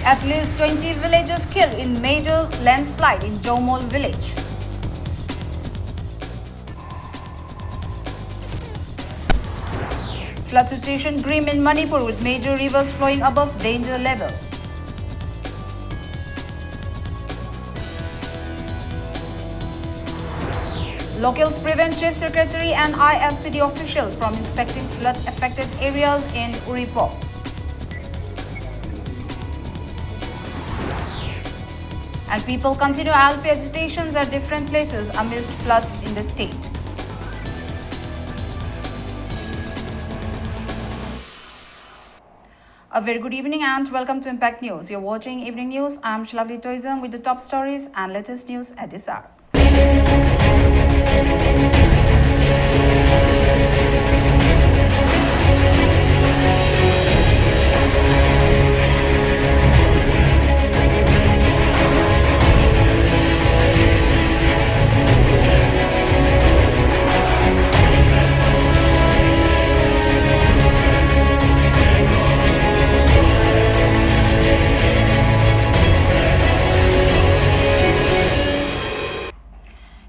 At least 20 villagers killed in major landslide in Jomol village. Flood situation grim in Manipur with major rivers flowing above danger level. Locals prevent Chief Secretary and IFCD officials from inspecting flood-affected areas in Uripok. And people continue LP agitations at different places amidst floods in the state. A very good evening and welcome to Impact News. You're watching Evening News. I'm Shlavli Toism with the top stories and latest news at this hour.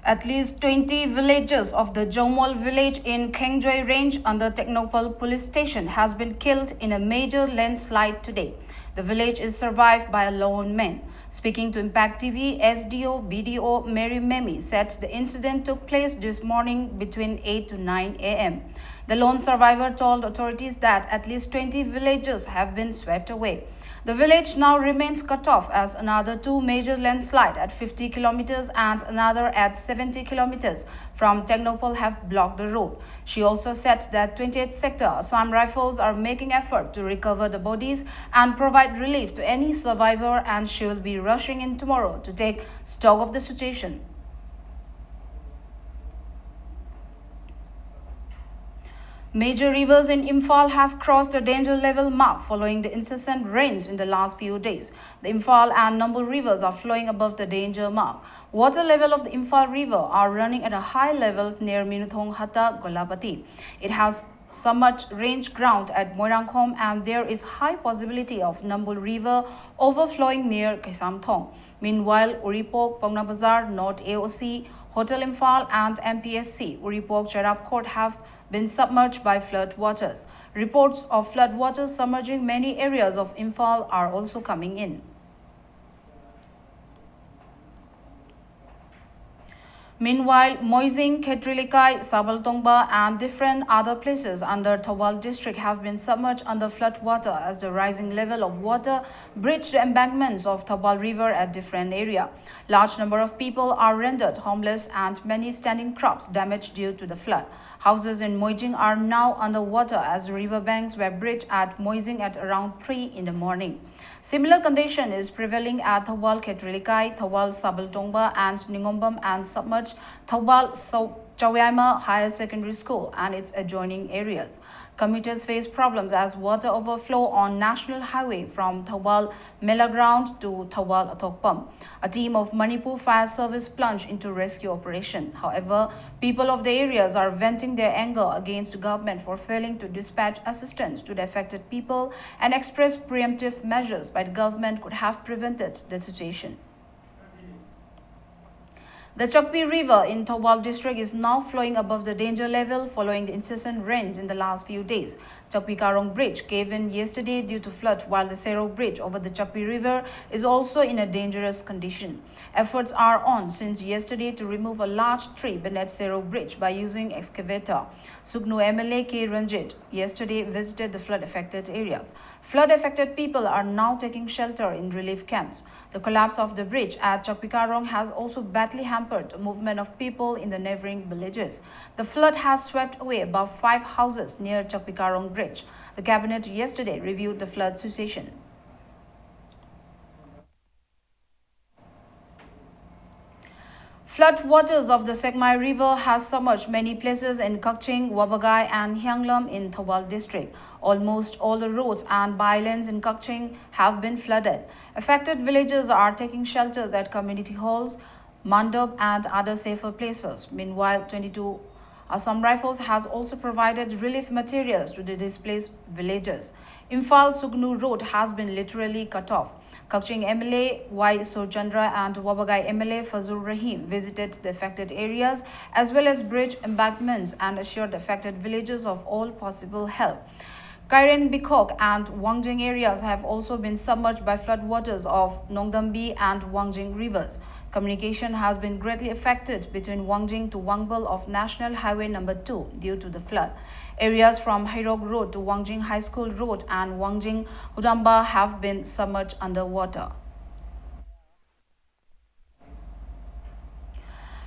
At least 20 villagers of the Jomol village in Kengjoy range under Technopol police station has been killed in a major landslide today. The village is survived by a lone man. Speaking to Impact TV, SDO BDO Mary Memi said the incident took place this morning between 8 to 9 a.m. The lone survivor told authorities that at least 20 villagers have been swept away. The village now remains cut off as another two major landslides at 50 kilometers and another at 70 kilometers from Technopol have blocked the road. She also said that 28th Sector Assam Rifles are making effort to recover the bodies and provide relief to any survivor, and she will be rushing in tomorrow to take stock of the situation. Major rivers in Imphal have crossed the danger level mark following the incessant rains in the last few days. The Imphal and Nambu rivers are flowing above the danger mark. Water level of the Imphal river are running at a high level near Minuthong Hata, Golapati. It has submerged range ground at Moirangkhom, and there is high possibility of Nambu river overflowing near Kesamthong. Meanwhile, Uripok, Pongna Bazar, North AOC, Hotel Imphal and MPSC, Uripok Cherab Court have been submerged by flood waters. Reports of flood waters submerging many areas of Imphal are also coming in. Meanwhile, Moising, Khetrilikai, Sabaltongba and different other places under Thawal district have been submerged under flood water as the rising level of water breached the embankments of Thawal river at different areas. Large number of people are rendered homeless and many standing crops damaged due to the flood. Houses in Moising are now under water as the river banks were breached at Moising at around 3 in the morning. Similar condition is prevailing at Thawal Khetrilikai, Thawal Sabaltongba and Ningombam and submerged Thawal Chawyama Higher Secondary School and its adjoining areas. Commuters face problems as water overflow on National Highway from Thawal Mela Ground to Thawal Athokpam. A team of Manipur Fire Service plunged into rescue operation. However, people of the areas are venting their anger against the government for failing to dispatch assistance to the affected people and express preemptive measures by the government could have prevented the situation. The Chakpi River in Thawal district is now flowing above the danger level following the incessant rains in the last few days. Chakpi Karong Bridge gave in yesterday due to flood, while the Sero Bridge over the Chakpi River is also in a dangerous condition. Efforts are on since yesterday to remove a large tree beneath Sero Bridge by using excavator. Sugnu MLA K. Ranjit yesterday visited the flood-affected areas. Flood-affected people are now taking shelter in relief camps. The collapse of the bridge at Chakpi Karong has also badly hampered the movement of people in the neighboring villages. The flood has swept away about 5 houses near Chakpi Karong Bridge. The cabinet yesterday reviewed the flood situation. Flood waters of the Sekmai River has submerged many places in Kakching, Wabagai and Hyanglam in Thawal district. Almost all the roads and bylanes in Kakching have been flooded. Affected villagers are taking shelters at community halls, mandop and other safer places. Meanwhile, 22 Assam Rifles has also provided relief materials to the displaced villagers. Imphal Sugnu Road has been literally cut off. Kakching MLA Y. Surchandra and Wabagai MLA Fazul Rahim visited the affected areas as well as bridge embankments and assured affected villages of all possible help. Kairen Bikok and Wangjing areas have also been submerged by floodwaters of Nongdambi and Wangjing rivers. Communication has been greatly affected between Wangjing to Wangbal of National Highway number 2 due to the flood. Areas from Hairog Road to Wangjing High School Road and Wangjing Hudamba have been submerged underwater.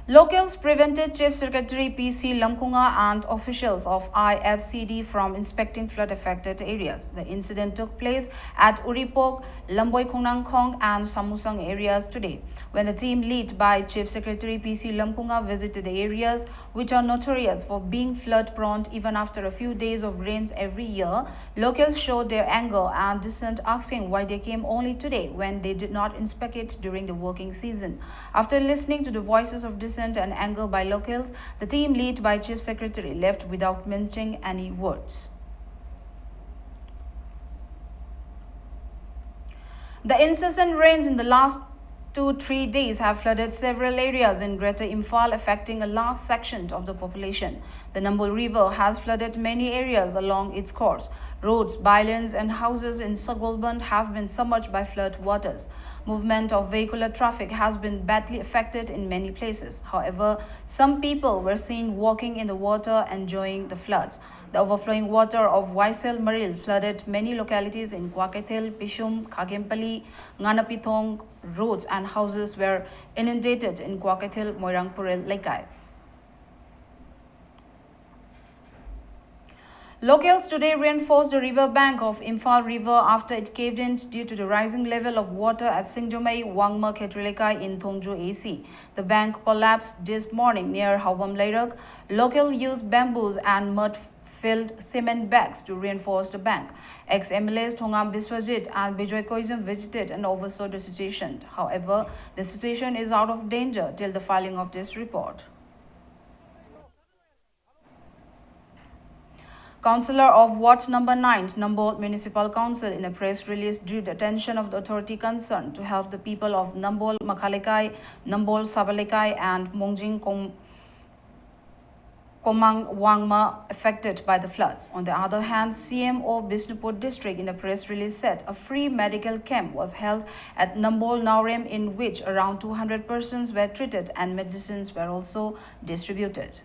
Locals prevented Chief Secretary PC Lamkunga and officials of IFCD from inspecting flood-affected areas. The incident took place at Uripok, Lamboy Kunangkong and Samusang areas today, when the team led by Chief Secretary PC Lamkunga visited the areas which are notorious for being flood-prone even after a few days of rains every year. Locals showed their anger and dissent, asking why they came only today when they did not inspect it during the working season. After listening to the voices of dissent and anger by locals, the team led by Chief Secretary left without mentioning any words. The incessant rains in the last 2-3 days have flooded several areas in Greater Imphal, affecting a large section of the population. The Nambol River has flooded many areas along its course. Roads, bylanes and houses in Sogolband have been submerged by flood waters. Movement of vehicular traffic has been badly affected in many places. However, some people were seen walking in the water enjoying the floods. The overflowing water of Waisel Maril flooded many localities in Kwakethil, Pishum, Kagempali, Nganapithong. Roads and houses were inundated in Kwakethil, Moirangpuril, Lekai. Locals today reinforced the river bank of Imphal River after it caved in due to the rising level of water at Singjomei, Wangma, Ketrilekai in Thongju AC. The bank collapsed this morning near Hawam Leirak. Local used bamboos and mud-filled cement bags to reinforce the bank. Ex-MLAs Thongam Biswajit and Bijoy Koizum visited and oversaw the situation. However, the situation is out of danger till the filing of this report. Councillor of Ward Number 9, Nambol Municipal Council, in a press release drew the attention of the authority concerned to help the people of Nambol Makhalekai, Nambol Sabalekai and Mongjing Komang Wangma affected by the floods. On the other hand, CMO Bisnupur District in a press release said a free medical camp was held at Nambol Naurem in which around 200 persons were treated and medicines were also distributed.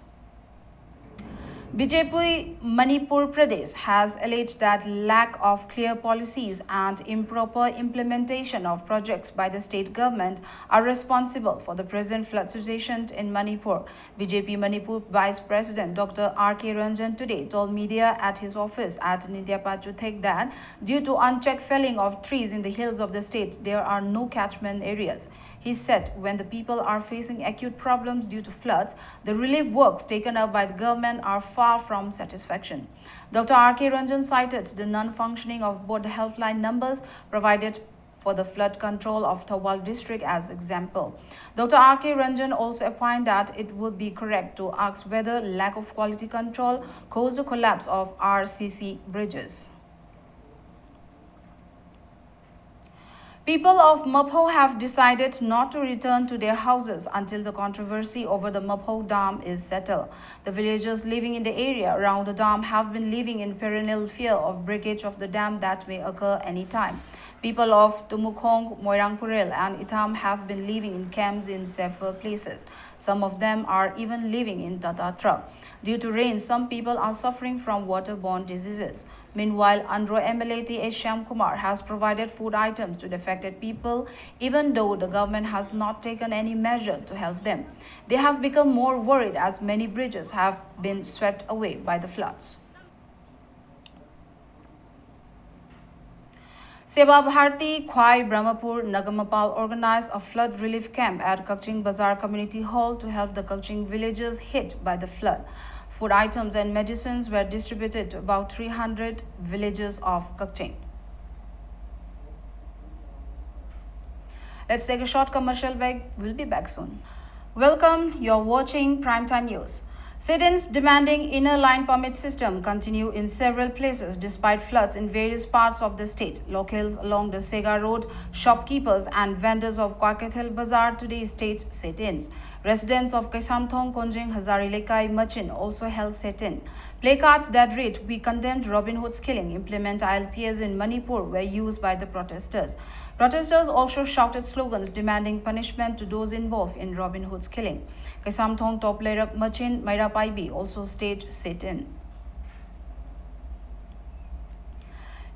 BJP Manipur Pradesh has alleged that lack of clear policies and improper implementation of projects by the state government are responsible for the present flood situation in Manipur. BJP Manipur Vice President Dr. R.K. Ranjan today told media at his office at Nindyapachuthek that due to unchecked felling of trees in the hills of the state, there are no catchment areas. He said when the people are facing acute problems due to floods, the relief works taken up by the government are far from satisfaction. Dr. R.K. Ranjan cited the non-functioning of both the helpline numbers provided for the flood control of Thawal district as example. Dr. R.K. Ranjan also opined that it would be correct to ask whether lack of quality control caused the collapse of RCC bridges. People of Mapho have decided not to return to their houses until the controversy over the Mapho Dam is settled. The villagers living in the area around the dam have been living in perennial fear of breakage of the dam that may occur anytime. People of Tumukhong, Moirangpuril and Itham have been living in camps in several places. Some of them are even living in Tata truck. Due to rain, some people are suffering from waterborne diseases. Meanwhile, Andhra MLA T. H. Shyamkumar has provided food items to the affected people, even though the government has not taken any measure to help them. They have become more worried as many bridges have been swept away by the floods. Seva Bharti Khwai Brahmapur Nagamapal organized a flood relief camp at Kakching Bazar Community Hall to help the Kakching villagers hit by the flood. Food items and medicines were distributed to about 300 villages of Kakching. Let's take a short commercial break. We'll be back soon. Welcome. You're watching Primetime News. Sit-ins demanding inner line permit system continue in several places despite floods in various parts of the state. Locals along the Sega Road, shopkeepers and vendors of Kwakethel Bazaar today staged sit-ins. Residents of Kaisamthong, Konjing, Hazari Lekai, Machin also held sit-in. Placards that read, "We condemned Robin Hood's killing, implement ILPS in Manipur" were used by the protesters. Protesters also shouted slogans demanding punishment to those involved in Robin Hood's killing. Kaisamthong top leader Machin Mairapaibi also staged sit-in.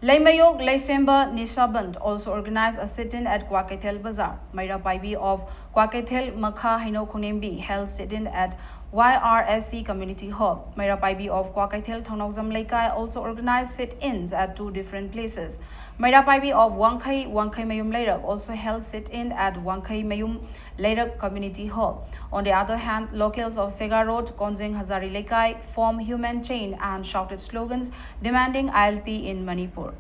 Laimayok Laisemba Nishaband also organized a sit-in at Kwakethel Bazaar. Mairapaibi of Kwakethel Makha Hino Kunembi held sit-in at YRSC Community Hall. Mairapaibi of Kwakethel Thonokzam Laikai also organized sit-ins at two different places. Mairapaibi of Wangkai Mayum Lairak also held sit-in at Wangkai Mayum Lairak Community Hall. On the other hand, locals of Sega Road, Konjing, Hazari Lekai formed human chain and shouted slogans demanding ILP in Manipur.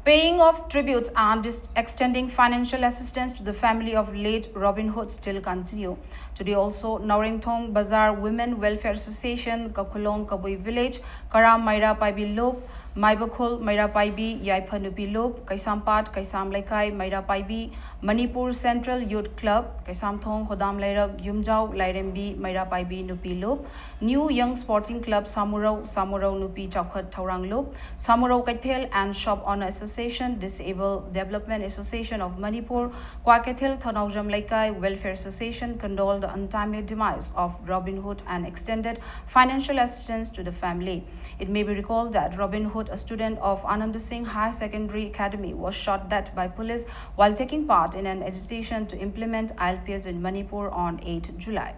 Paying of tributes and extending financial assistance to the family of late Robin Hood still continue. Today also, Naringthong Bazaar Women Welfare Association, Kakulong Kabui Village, Karam Mairapaibi Lop, Maibakul Mairapaibi, Yaipanupi Lop, Kaisampat, Kaisam Laikai, Mairapaibi, Manipur Central Youth Club, Kaisamthong, Hodam Lairak, Yumjau, Lairembi, Mairapaibi Nupi Lop, New Young Sporting Club, Samurau Nupi Chakhat Taurang Lop, Samurau Kaithel and Shop Owner Association, Disabled Development Association of Manipur, Kwakethel Thanaujam Laikai Welfare Association condoled the untimely demise of Robin Hood and extended financial assistance to the family. It may be recalled that Robin Hood, a student of Anand Singh High Secondary Academy, was shot dead by police while taking part in an agitation to implement ILPS in Manipur on 8 July.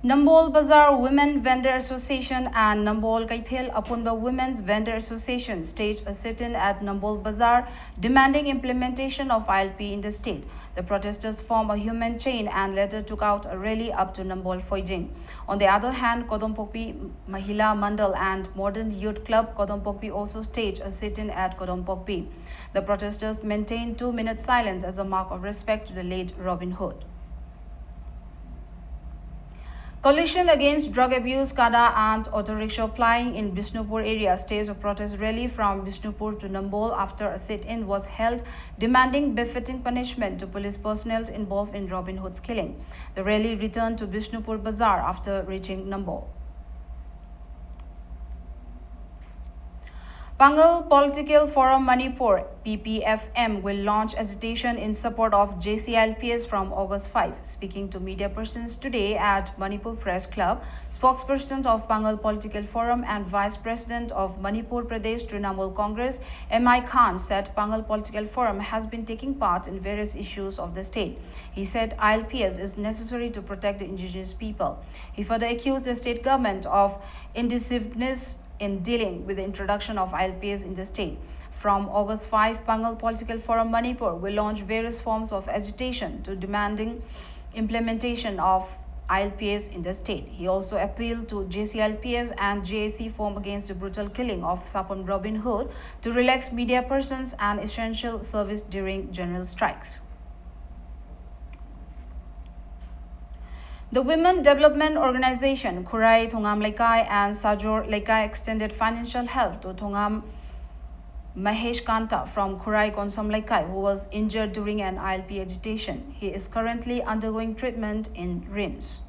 Nambol Bazaar Women Vendor Association and Nambol Kaithel Apunba Women's Vendor Association staged a sit-in at Nambol Bazaar demanding implementation of ILP in the state. The protesters formed a human chain and later took out a rally up to Nambol Foijing. On the other hand, Kodompokpi Mahila Mandal and Modern Youth Club Kodompokpi also staged a sit-in at Kodompokpi. The protesters maintained 2-minute silence as a mark of respect to the late Robin Hood. Coalition Against Drug Abuse, Kada and auto rickshaw plying in Bishnupur area staged a protest rally from Bishnupur to Nambol after a sit-in was held demanding befitting punishment to police personnel involved in Robin Hood's killing. The rally returned to Bishnupur Bazaar after reaching Nambol. Pangal Political Forum Manipur PPFM will launch agitation in support of JCLPS from August 5. Speaking to media persons today at Manipur Press Club, spokesperson of Pangal Political Forum and Vice President of Manipur Pradesh Trinamool Congress, M.I. Khan, said Pangal Political Forum has been taking part in various issues of the state. He said ILPS is necessary to protect the indigenous people. He further accused the state government of indecisiveness in dealing with the introduction of ILPS in the state. From August 5, Pangal Political Forum Manipur will launch various forms of agitation to demanding implementation of ILPS in the state. He also appealed to JCLPS and JAC Forum against the brutal killing of Sapon Robin Hood to relax media persons and essential service during general strikes. The Women Development Organization, Kurai Thongam Laikai and Sajor Laikai extended financial help to Thongam Mahesh Kanta from Kurai Konsam Laikai, who was injured during an ILP agitation. He is currently undergoing treatment in RIMS.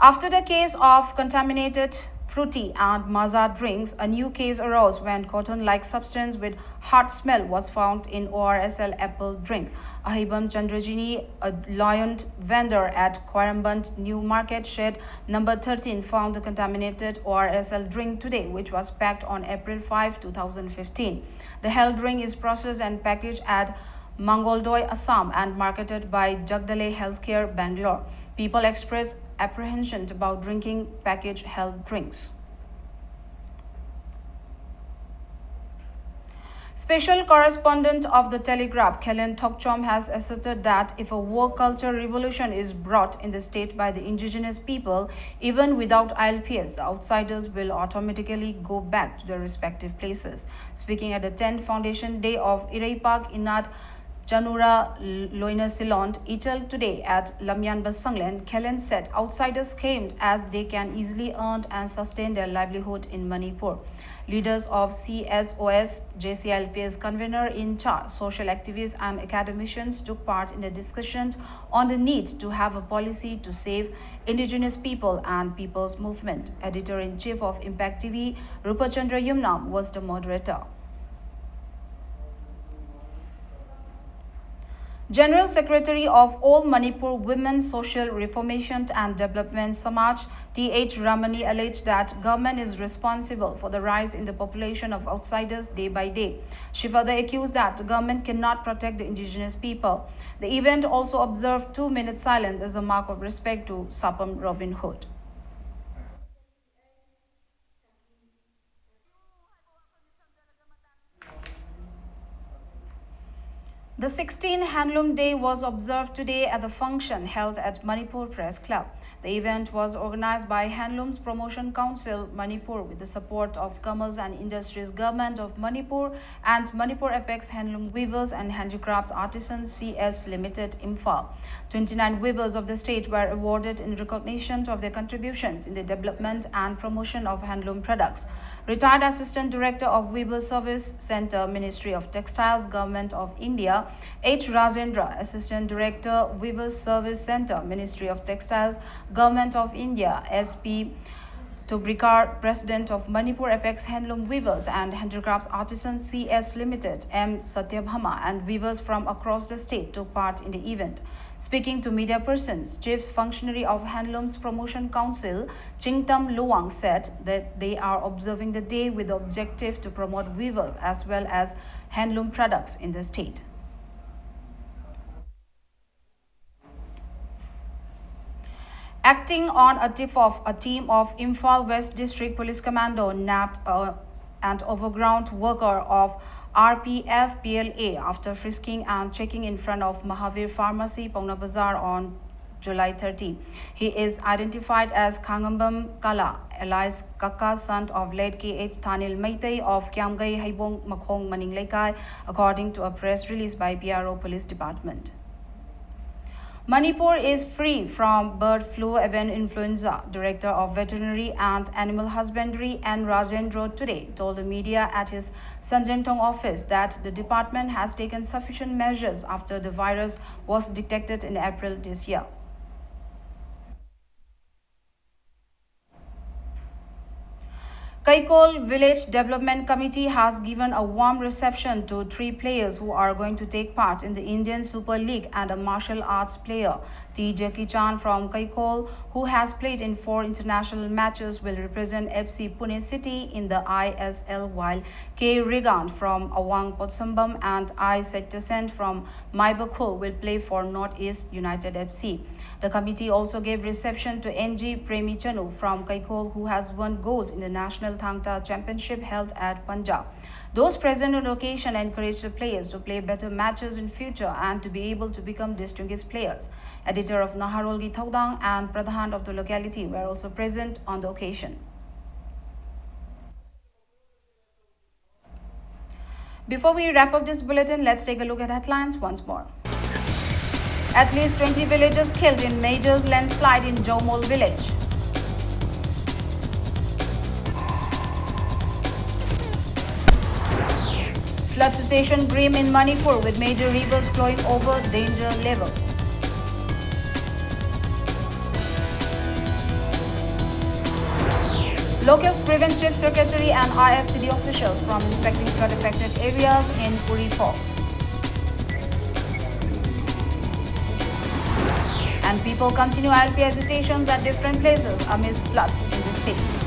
After the case of contaminated fruity and maza drinks, a new case arose when cotton-like substance with hot smell was found in ORSL apple drink. Ahibam Chandrajini, a lion vendor at Quarambant New Market Shed number 13, found the contaminated ORSL drink today, which was packed on April 5, 2015. The held drink is processed and packaged at Mangoldoi, Assam and marketed by Jagdale Healthcare, Bangalore. People express apprehension about drinking packaged health drinks. Special correspondent of the Telegraph, Kellen Tokchom, has asserted that if a work culture revolution is brought in the state by the indigenous people, even without ILPS, the outsiders will automatically go back to their respective places. Speaking at the 10th Foundation Day of Iraipak Inat Janura Loina Silond, Ichal today at Lamyan Basanglen, Kellen said outsiders came as they can easily earn and sustain their livelihood in Manipur. Leaders of CSOS, JCLP's convener in charge, social activists and academicians took part in the discussion on the need to have a policy to save indigenous people and people's movement. Editor-in-chief of Impact TV, Rupachandra Yumnam, was the moderator. General Secretary of All Manipur Women Social Reformation and Development Samaj, T.H. Ramani, alleged that government is responsible for the rise in the population of outsiders day by day. She further accused that the government cannot protect the indigenous people. The event also observed 2-minute silence as a mark of respect to Sapam Robin Hood. The 16th Handloom Day was observed today at the function held at Manipur Press Club. The event was organized by Handlooms Promotion Council, Manipur, with the support of Commerce and Industries Government of Manipur and Manipur Apex Handloom Weavers and Handicrafts Artisans CS Limited, Imphal. 29 weavers of the state were awarded in recognition of their contributions in the development and promotion of handloom products. Retired Assistant Director of Weaver Service Center, Ministry of Textiles, Government of India, H. Rajendra, Assistant Director, Weaver Service Center, Ministry of Textiles, Government of India, S.P. Tobrikar, President of Manipur Apex Handloom Weavers and Handicrafts Artisans CS Limited, M. Satyabhama, and weavers from across the state took part in the event. Speaking to media persons, Chief Functionary of Handlooms Promotion Council, Chingtam Luang, said that they are observing the day with the objective to promote weavers as well as handloom products in the state. Acting on a tip of a team of Imphal West District Police Commando nabbed an overground worker of RPF PLA after frisking and checking in front of Mahavir Pharmacy, Paungna Bazar on July 30. He is identified as Khangambam Kala, alias Kaka, son of late K.H. Thanil Maitei of Kiamgai Haibong Makhong Maninglaikai, according to a press release by PRO Police Department. Manipur is free from bird flu avian influenza. Director of Veterinary and Animal Husbandry N. Rajendra today told the media at his Sanjantong office that the department has taken sufficient measures after the virus was detected in April this year. Kaikol Village Development Committee has given a warm reception to 3 players who are going to take part in the Indian Super League and a martial arts player. T. Jackie Chan from Kaikol, who has played in 4 international matches, will represent FC Pune City in the ISL, while K. Rigand from Awang Potsambam and I. Settasen from Maibakul will play for Northeast United FC. The committee also gave reception to NG Premichanu from Kaikol, who has won gold in the National Thangta Championship held at Punjab. Those present on the occasion encouraged the players to play better matches in future and to be able to become distinguished players. Editor of Naharolgi Thaudang and Pradhan of the locality were also present on the occasion. Before we wrap up this bulletin, let's take a look at headlines once more. At least 20 villagers killed in major landslide in Jomol village. Flood situation grim in Manipur with major rivers flowing over danger level. Locals prevent Chief Secretary and IFCD officials from inspecting flood-affected areas in Puri Fort. And people continue LP agitations at different places amidst floods in the state.